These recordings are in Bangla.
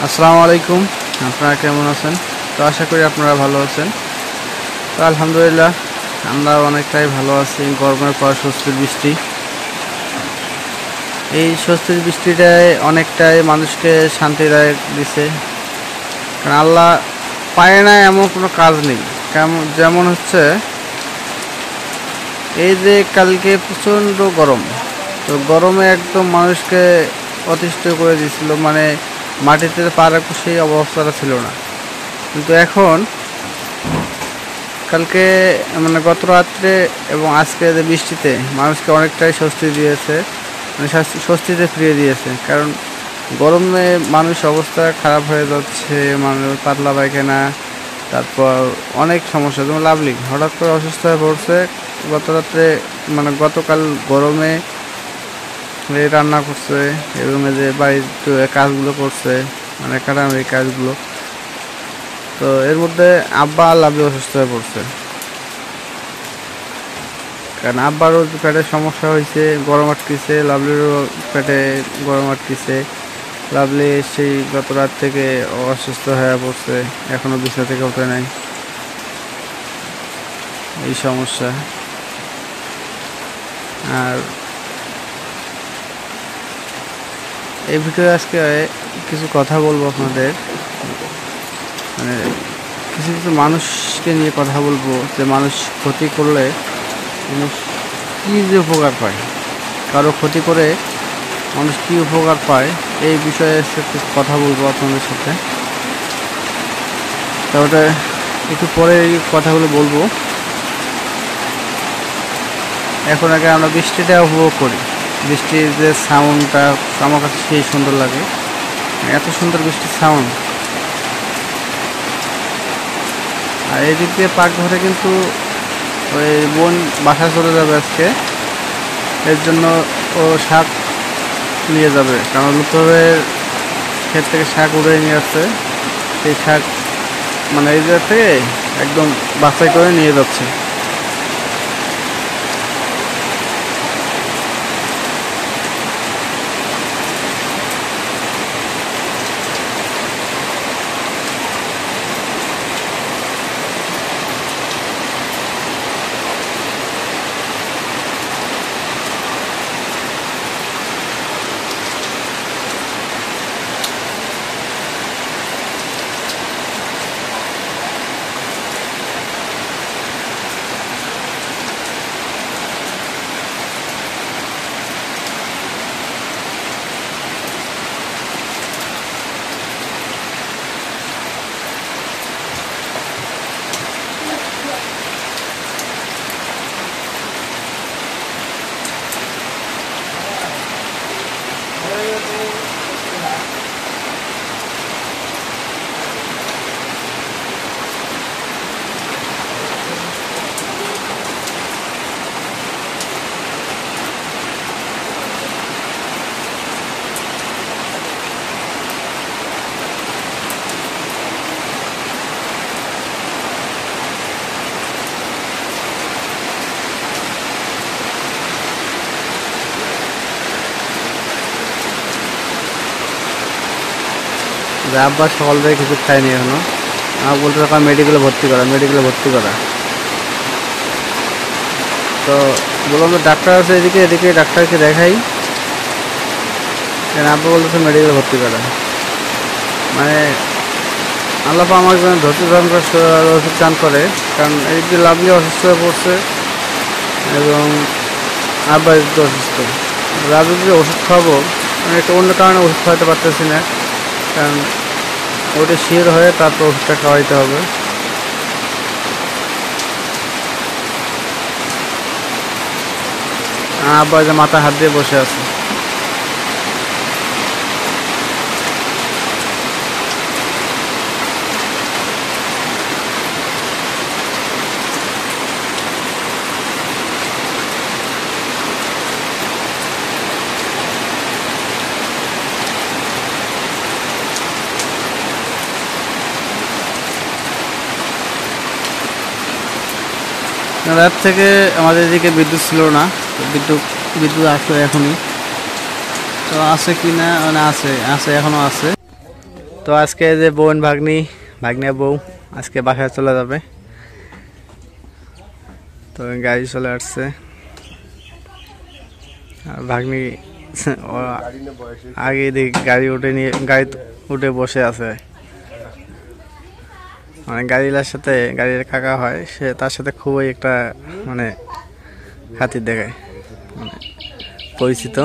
আসসালামু আলাইকুম। আপনারা কেমন আছেন? তো আশা করি আপনারা ভালো আছেন। তো আলহামদুলিল্লাহ আমরা অনেকটাই ভালো আছি। গরমের পর স্বস্তির বৃষ্টি, এই স্বস্তির বৃষ্টিটাই অনেকটাই মানুষকে শান্তিদায়ক দিছে। কারণ আল্লাহ পায় না এমন কোনো কাজ নেই। যেমন হচ্ছে এই যে কালকে প্রচণ্ড গরম, তো গরমে একদম মানুষকে অতিষ্ঠ করে দিয়েছিল, মানে মাটিতে পা রাখবো সেই অবস্থাটা ছিল না। কিন্তু এখন কালকে মানে গত রাত্রে এবং আজকে যে বৃষ্টিতে মানুষকে অনেকটাই স্বস্তি দিয়েছে, মানে স্বস্তিতে ফিরিয়ে দিয়েছে। কারণ গরমে মানুষ অবস্থা খারাপ হয়ে যাচ্ছে, মানুষ পাতলা পায়খানা, তারপর অনেক সমস্যা। যেমন লাভলি হঠাৎ করে অসুস্থ হয়ে পড়ছে গত রাত্রে, মানে গতকাল গরমে রান্না করছে এবং যে বাড়ির কাজগুলো করছে, মানে কাটামারি কাজগুলো। তো এর মধ্যে আব্বা আর লাভলি অসুস্থ হয়ে পড়ছে। কারণ আব্বারও পেটের সমস্যা হয়েছে, গরম আটকেছে, লাভলিরও পেটে গরম আটকেছে। লাভলি সেই গত রাত থেকে অসুস্থ হয়ে পড়ছে, এখনও বিছানা থেকে ওঠে নাই। এই সমস্যা। আর এই ভিডিও আজকে কিছু কথা বলবো আপনাদের, মানে কিছু কিছু মানুষকে নিয়ে কথা বলবো, যে মানুষ ক্ষতি করলে মানুষ কী যে উপকার পায়, কারো ক্ষতি করে মানুষ কী উপকার পায়, এই বিষয়ে একটু কথা বলবো আপনাদের সাথে। তাহলে একটু পরে এই কথাগুলো বলবো। এখন আগে আমরা বৃষ্টিটা উপভোগ করি। বৃষ্টির যে সাউন্ডটা আমার কাছে সেই সুন্দর লাগে, এত সুন্দর বৃষ্টির সাউন্ড। আর এদিক দিয়ে পাকঘরে কিন্তু ওই বোন বাসায় চলে যাবে আজকে, এর জন্য ও শাক নিয়ে যাবে। কারণ লুতরের ক্ষেত থেকে শাক উড়ে নিয়ে আসছে, সেই শাক মানে এই জায়গা থেকে একদম বাছাই করে নিয়ে যাচ্ছে। যে আব্বা সকাল থেকে কিছু খায়নি এখনো, আমার বলতে থাকা মেডিকেলে ভর্তি করা, মেডিকেলে ভর্তি করা। তো বললাম যে ডাক্তার আছে এদিকে, এদিকে ডাক্তারকে দেখাই। আব্বা বলতেছে মেডিকেলে ভর্তি করা। মানে আল্লাপা আমার জন্য ধৈর্য ধারণ করে ওষুধ চান করে। কারণ এই যে লাভলি অসুস্থ হয়ে পড়ছে এবং আব্বা একটু অসুস্থ। লাভলি যে ওষুধ খাওয়াবো, আমি একটা অন্য কারণে ওষুধ খাওয়াতে পারতেছি না, কারণ ওটা শিওর হয়ে তারপর ওষুধটা খাওয়াইতে হবে। আব্বা যে মাথা হাত দিয়ে বসে আছে। রাত থেকে আমাদের এদিকে বিদ্যুৎ ছিল না, বিদ্যুৎ বিদ্যুৎ আসলো এখনই। তো আছে কি না, মানে আছে আছে এখনো আছে। তো আজকে যে বোন ভাগ্নিয়া বউ আজকে বাসায় চলে যাবে। তো গাড়ি চলে আসছে আর ভাগ্নি আগে গাড়ি উঠে বসে আছে। মানে গাড়ির সাথে গাড়ির কাকা হয়, সে তার সাথে খুবই একটা মানে খাতির দেখায়, মানে পরিচিত।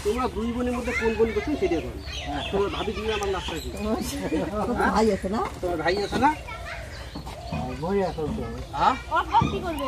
তোমরা দুই বোনের মধ্যে কোন বোন করছো সেটা বল। তোমার ভাবি তুমি আমার নাস্তা কি ভাই আছে না? তোমার ভাই আছে না? ভাই আছে তো। হ্যাঁ ও কি করবে?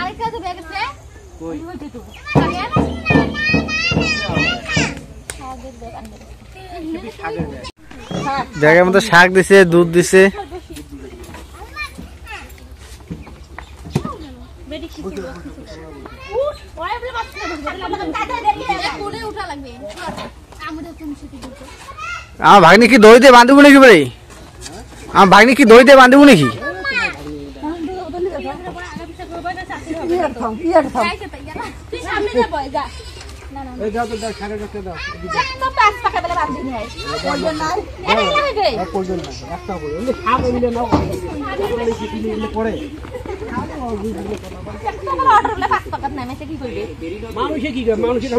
আরেকটা তো ব্যাগ আছে কই হইতে তো ব্যাগের মধ্যে শাক দিছে, দুধ দিছে। আমার ভাগ্নি কি দই দিয়ে বাঁধবো নাকি ভাই? আমার ভাগ্নি কি দই দিয়ে বাঁধবো নাকি? মানুষে কি করে মানুষের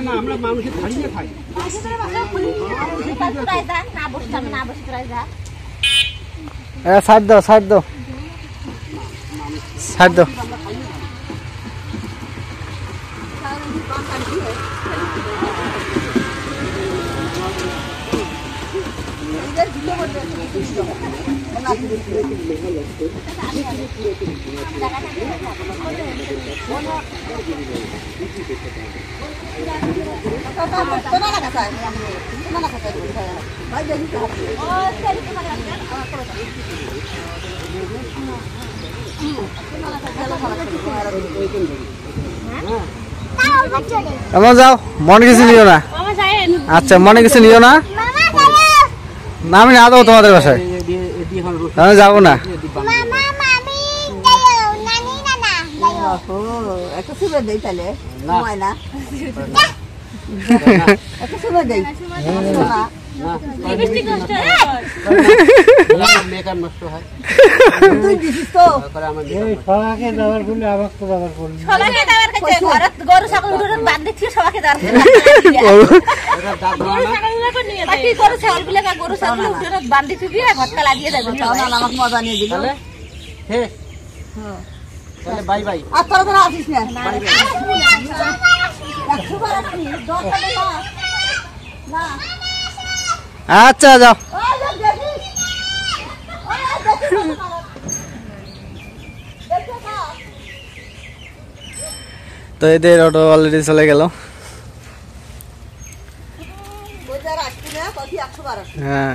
না আমরা মানুষের ধারিয়ে খাই। সাইড দাও সাইড দাও সাইড দাও। আমার যাও, মনে কিছু নিও না। আচ্ছা মনে কিছু নিও না, না আমি না দেবো তোমাদের বাসায়, আমি যাবো না। মজা নিয়ে দিল। Bye bye. আচ্ছা যাও। তো এদের অটো অলরেডি চলে গেল। হ্যাঁ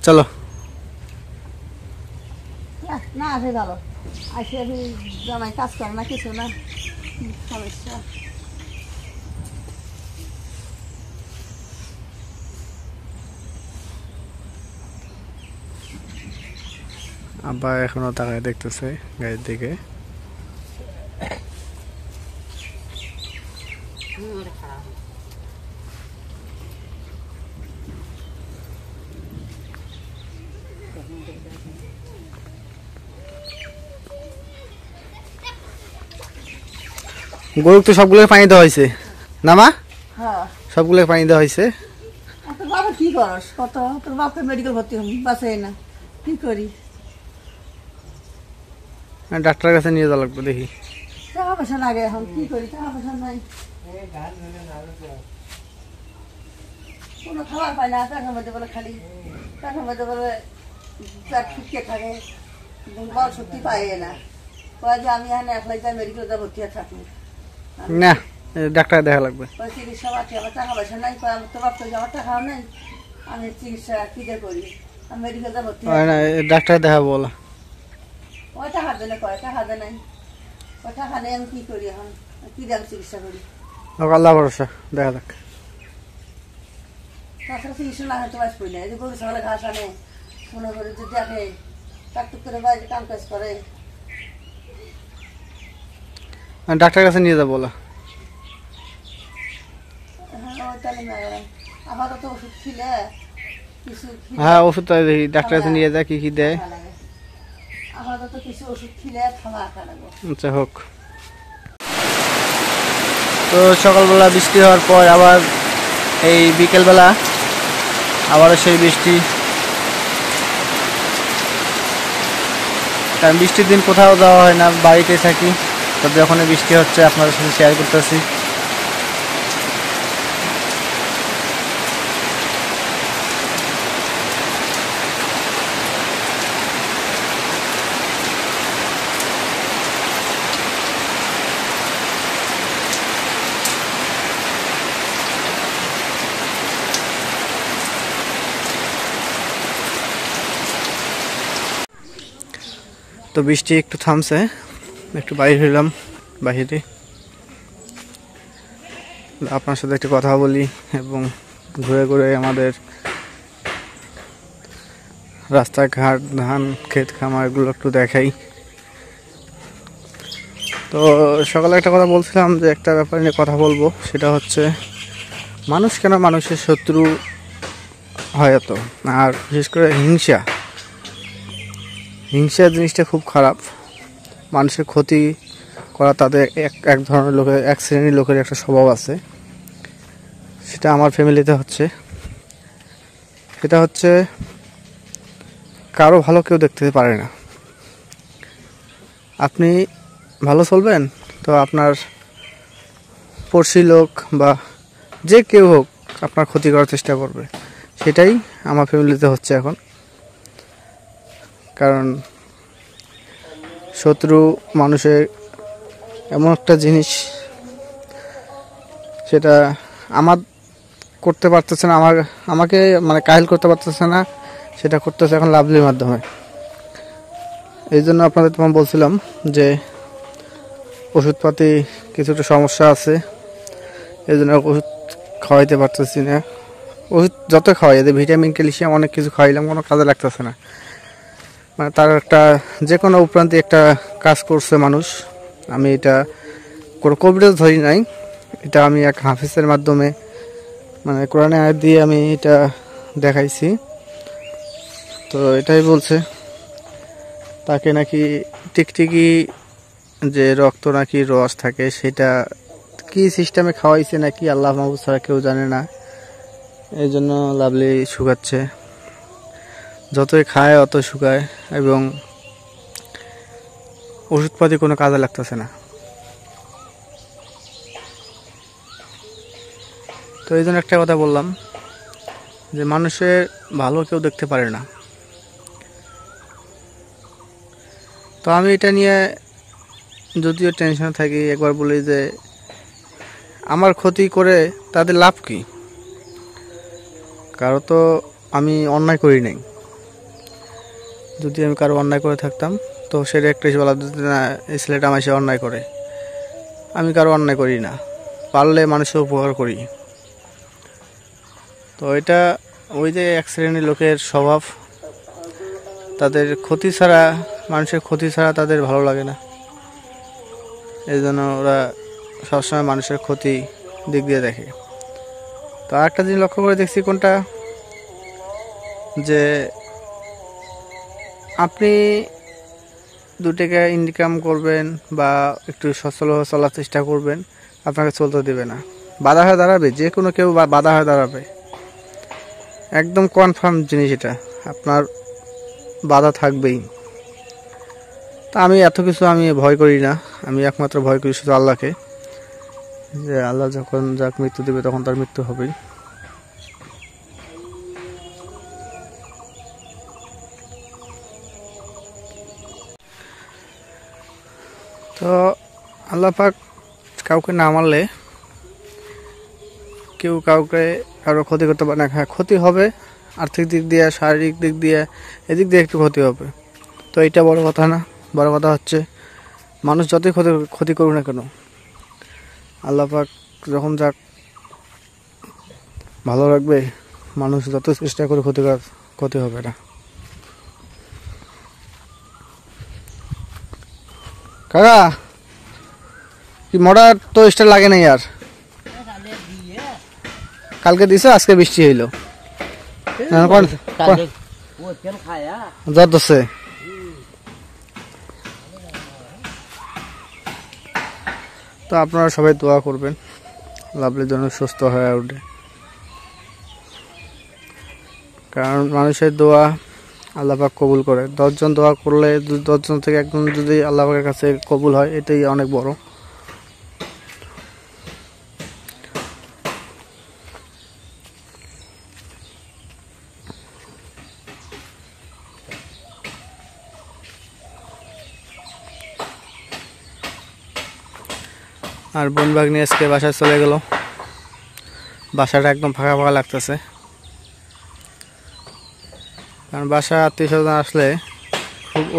চলো না আছে ভালো আসে জামাই কাজ করে না কিছু না সমস্যা। আব্বা এখনো তাকায় দেখতেছে গাড়ির দিকে। গরুক তো সবগুলো পানি দেওয়া হয়েছে না মা? সবগুলো পানি দেওয়া হয়েছে। তোর বাবা কি করস কত? তোর বাপকে মেডিকেল ভর্তি হবি বাঁচাই না, কি করি? ডাক্তারের কাছে নিয়ে যাওয়া লাগবে, দেখি টাকা পয়সা লাগে এখন, কি করি? টাকা পয়সা নাই, কোনো খাবার পাই না। পেটের মধ্যে বলে খালি পেটের মধ্যে বলে পেট ফুটকে থাকে, বল শক্তি পাই না। কয় যে আমি এখানে একলাই যাই মেডিকেল ভর্তি হয়ে থাকি, না, ডাক্তার দেখা লাগবে। ওই চিকিৎসা পাচ্ছি, আমার টাকা পয়সা নাই, আমার তো বাচ্চা যাওয়ার টাকাও নেই, আমি চিকিৎসা কি দিয়ে করি, আমি মেডিকেলে ভর্তি ডাক্তার দেখাবো বলো। ওই টাকা দিলে কয় টাকা দেয় নাই, ওই টাকা নেই আমি কি করি এখন, কি দিয়ে আমি চিকিৎসা করি? আল্লাহ ভরসা, দেখা যাক। তাছাড়া চিকিৎসা না হয়তো বাঁচ পড়ি না, এই যে গরু ছাগলে ঘাস আনে, মনে করে যে দেখে টাকটুক করে বাড়িতে কাম কাজ করে। ডাক্তারের কাছে নিয়ে যাবো বলো। আপাতত ওষুধ খেলে কিছু হ্যাঁ, ওষুধ ডাক্তারের কাছে নিয়ে যায়, কি কি দেয়। আপাতত কিছু ওষুধ খেলে খাওয়া লাগবে। আচ্ছা, হোক। তো সকালবেলা বৃষ্টি হওয়ার পর আবার এই বিকেলবেলা আবারও সেই বৃষ্টি। কারণ বৃষ্টির দিন কোথাও যাওয়া হয় না, বাড়িতে থাকি। তো যখন বৃষ্টি হচ্ছে আপনাদের সাথে শেয়ার করতেছি। তো বৃষ্টি একটু থামছে, একটু বাইরে হইলাম, বাহিরে আপনার সাথে একটু কথা বলি এবং ঘুরে ঘুরে আমাদের রাস্তাঘাট, ধান ক্ষেত খামার এগুলো একটু দেখাই। তো সকালে একটা কথা বলছিলাম যে একটা ব্যাপার নিয়ে কথা বলবো, সেটা হচ্ছে মানুষ কেন মানুষের শত্রু হয় এত, আর বিশেষ করে হিংসা জিনিসটা খুব খারাপ। মানুষের ক্ষতি করা তাদের এক ধরনের লোকের, এক শ্রেণীর লোকের একটা স্বভাব আছে। সেটা আমার ফ্যামিলিতে হচ্ছে, সেটা হচ্ছে কারো ভালো কেউ দেখতে পারে না। আপনি ভালো চলবেন তো আপনার পড়শি লোক বা যে কেউ হোক আপনার ক্ষতি করার চেষ্টা করবে। সেটাই আমার ফ্যামিলিতে হচ্ছে এখন। কারণ শত্রু মানুষের এমন একটা জিনিস, সেটা আমার করতে পারতেছে না, আমাকে মানে কাহিল করতে পারতেছে না, সেটা করতেছে এখন লাভলির মাধ্যমে। এই জন্য আপনাদের তোমার বলছিলাম যে ওষুধপাতি কিছুটা সমস্যা আছে, এই জন্য ওষুধ খাওয়াইতে পারতেছি না। ওষুধ যত খাওয়াই, এদের ভিটামিন ক্যালসিয়াম অনেক কিছু খাওয়াইলাম, কোনো কাজে লাগতেছে না। মানে তার একটা যে কোনো উপরান্তি একটা কাজ করছে মানুষ। আমি এটা কোনো কবিরাজ ধরি নাই, এটা আমি এক হাফিজের মাধ্যমে মানে কোরআনে আয়াত দিয়ে আমি এটা দেখাইছি। তো এটাই বলছে তাকে নাকি টিকটিকি যে রক্ত নাকি রস থাকে, সেটা কি সিস্টেমে খাওয়াইছে নাকি আল্লাহ মাহবুব ছাড়া কেউ জানে না। এই জন্য লাভলি শুকাচ্ছে, যতই খায় অত শুকায়, এবং ওষুধপাতি কোনো কাজে লাগতেছে না। তো এই জন্য একটা কথা বললাম যে মানুষের ভালো কেউ দেখতে পারে না। তো আমি এটা নিয়ে যদিও টেনশনে থাকি, একবার বলি যে আমার ক্ষতি করে তাদের লাভ কি? কারো তো আমি অন্যায় করি নাই। যদি আমি কারো অন্যায় করে থাকতাম তো সেটা একটা বলা না, এই ছেলেটা আমার সে অন্যায় করে। আমি কারো অন্যায় করি না, পারলে মানুষের উপকার করি। তো এটা ওই যে এক শ্রেণীর লোকের স্বভাব, তাদের ক্ষতি ছাড়া, মানুষের ক্ষতি ছাড়া তাদের ভালো লাগে না। এই জন্য ওরা সবসময় মানুষের ক্ষতি দিক দিয়ে দেখে। তো আরেকটা জিনিস লক্ষ্য করে দেখছি, কোনটা যে আপনি 2 টাকা ইনকাম করবেন বা একটু সচ্ছলভাবে চলার চেষ্টা করবেন, আপনাকে চলতে দেবে না, বাধা হয়ে দাঁড়াবে। যে কোনো কেউ বাধা হয়ে দাঁড়াবে, একদম কনফার্ম জিনিস এটা, আপনার বাধা থাকবেই। তা আমি এত কিছু আমি ভয় করি না, আমি একমাত্র ভয় করি শুধু আল্লাহকে, যে আল্লাহ যখন যাকে মৃত্যু দেবে তখন তার মৃত্যু হবেই। তো আল্লাহ পাক কাউকে না মারলে কেউ কাউকে কারো ক্ষতি করতে পারে না। হ্যাঁ, ক্ষতি হবে আর্থিক দিক দিয়ে, শারীরিক দিক দিয়ে, এদিক দিয়ে একটু ক্ষতি হবে। তো এটা বড় কথা না, বড় কথা হচ্ছে মানুষ যতই ক্ষতি করুক না কেন, আল্লাহ পাক যখন যা ভালো রাখবে, মানুষ যত চেষ্টা করে ক্ষতি হবে না। কাকা কি মোটর তো স্টার লাগে নাই আর? কালকে দিছে, আজকে বৃষ্টি হইলো যাচ্ছে। তো আপনারা সবাই দোয়া করবেন লাভলির জন্য সুস্থ হয়ে ওঠে, কারণ মানুষের দোয়া আল্লাহ পাক কবুল করে। 10 জন দোয়া করলে 10 জন থেকে একজন যদি আল্লাহ পাকের কাছে কবুল হয়, এটাই অনেক বড়। আর বোন ভাগ্নি আজকে বাসায় চলে গেল, বাসাটা একদম ফাঁকা ফাঁকা লাগতেছে। কারণ বাসায় আত্মীয় স্বজন আসলে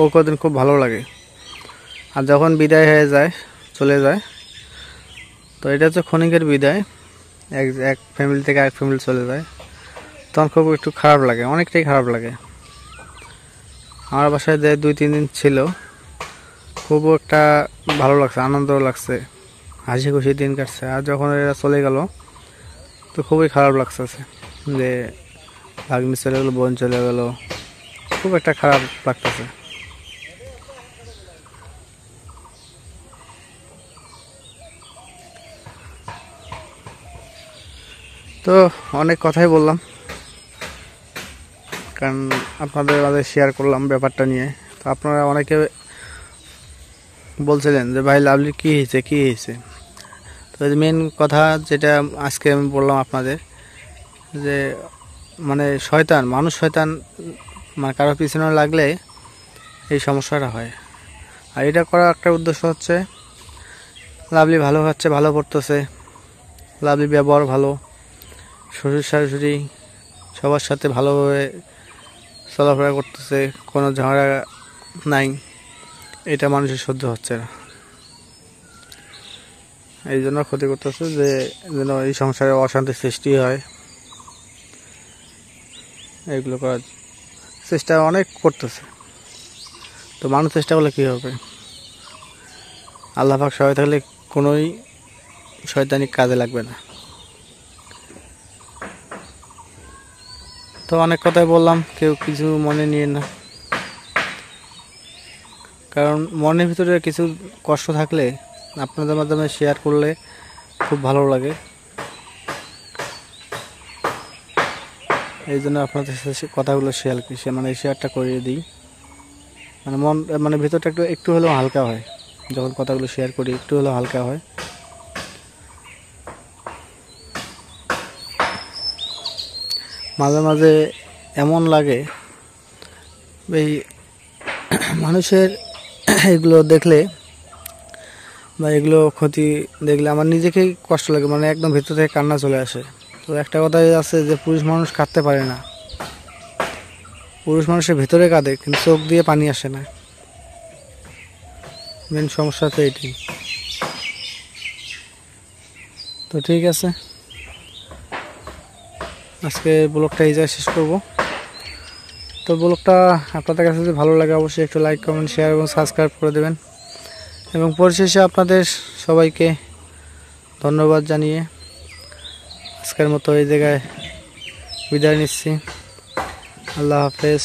ও কদিন খুব ভালো লাগে, আর যখন বিদায় হয়ে যায়, চলে যায়, তো এটা হচ্ছে ক্ষণিকের বিদায়। এক ফ্যামিলি থেকে এক ফ্যামিলি চলে যায়, তখন খুব একটু খারাপ লাগে, অনেকটাই খারাপ লাগে। আমার বাসায় যে 2-3 দিন ছিল, খুব একটা ভালো লাগছে, আনন্দও লাগছে, হাসি খুশি দিন কাটছে। আর যখন এরা চলে গেল, তো খুবই খারাপ লাগছে যে ভাগ্নি চলে গেলো, বোন চলে গেল, খুব একটা খারাপ লাগতেছে। তো অনেক কথাই বললাম, কারণ আপনাদের মাঝে শেয়ার করলাম ব্যাপারটা নিয়ে। তো আপনারা অনেকে বলছিলেন যে ভাই লাভলি কী হয়েছে। তো মেন কথা যেটা আজকে আমি বললাম আপনাদের, যে মানে মানুষ শয়তান, মানে কারো পিছনে লাগলে এই সমস্যাটা হয়। আর এটা করার একটা উদ্দেশ্য হচ্ছে লাভলি ভালো খাচ্ছে, ভালো পড়তেছে, লাভলি ব্যবহার ভালো, শ্বশুর শাশুড়ি সবার সাথে ভালোভাবে চলাফেরা করতেছে, কোনো ঝগড়া নাই, এটা মানুষের সহ্য হচ্ছে না। এই জন্য ক্ষতি করতেছে, যে যেন এই সংসারে অশান্তির সৃষ্টি হয়, এগুলো করার চেষ্টা অনেক করতেছে। তো মানুষ চেষ্টা করলে কী হবে? আল্লাহ পাক সহায় থাকলে কোনোই শয়তানি কাজে লাগবে না। তো অনেক কথাই বললাম, কেউ কিছু মনে নিয়ে না, কারণ মনের ভিতরে কিছু কষ্ট থাকলে আপনাদের মাধ্যমে শেয়ার করলে খুব ভালো লাগে। এই জন্য আপনাদের সাথে কথাগুলো শেয়ারটা করিয়ে দিই, মানে ভিতরটা একটু হলেও হালকা হয়, যখন কথাগুলো শেয়ার করি একটু হলেও হালকা হয়। মাঝে মাঝে এমন লাগে এই মানুষের এগুলো দেখলে বা এগুলো ক্ষতি দেখলে আমার নিজেকেই কষ্ট লাগে, মানে একদম ভিতর থেকে কান্না চলে আসে। তো একটা কথাই আছে যে পুরুষ মানুষ কাঁদতে পারে না, পুরুষ মানুষের ভিতরে কাঁদে কিন্তু চোখ দিয়ে পানি আসে না। মেন সমস্যা তো এটি। তো ঠিক আছে, আজকে ব্লগটা এই জায়গায় শেষ করব। তো ব্লগটা আপনাদের কাছে যদি ভালো লাগে অবশ্যই একটু লাইক, কমেন্ট, শেয়ার এবং সাবস্ক্রাইব করে দেবেন। এবং পরিশেষে আপনাদের সবাইকে ধন্যবাদ জানিয়ে আজকের মতো এই জায়গায় বিদায় নিচ্ছি। আল্লাহ হাফেজ।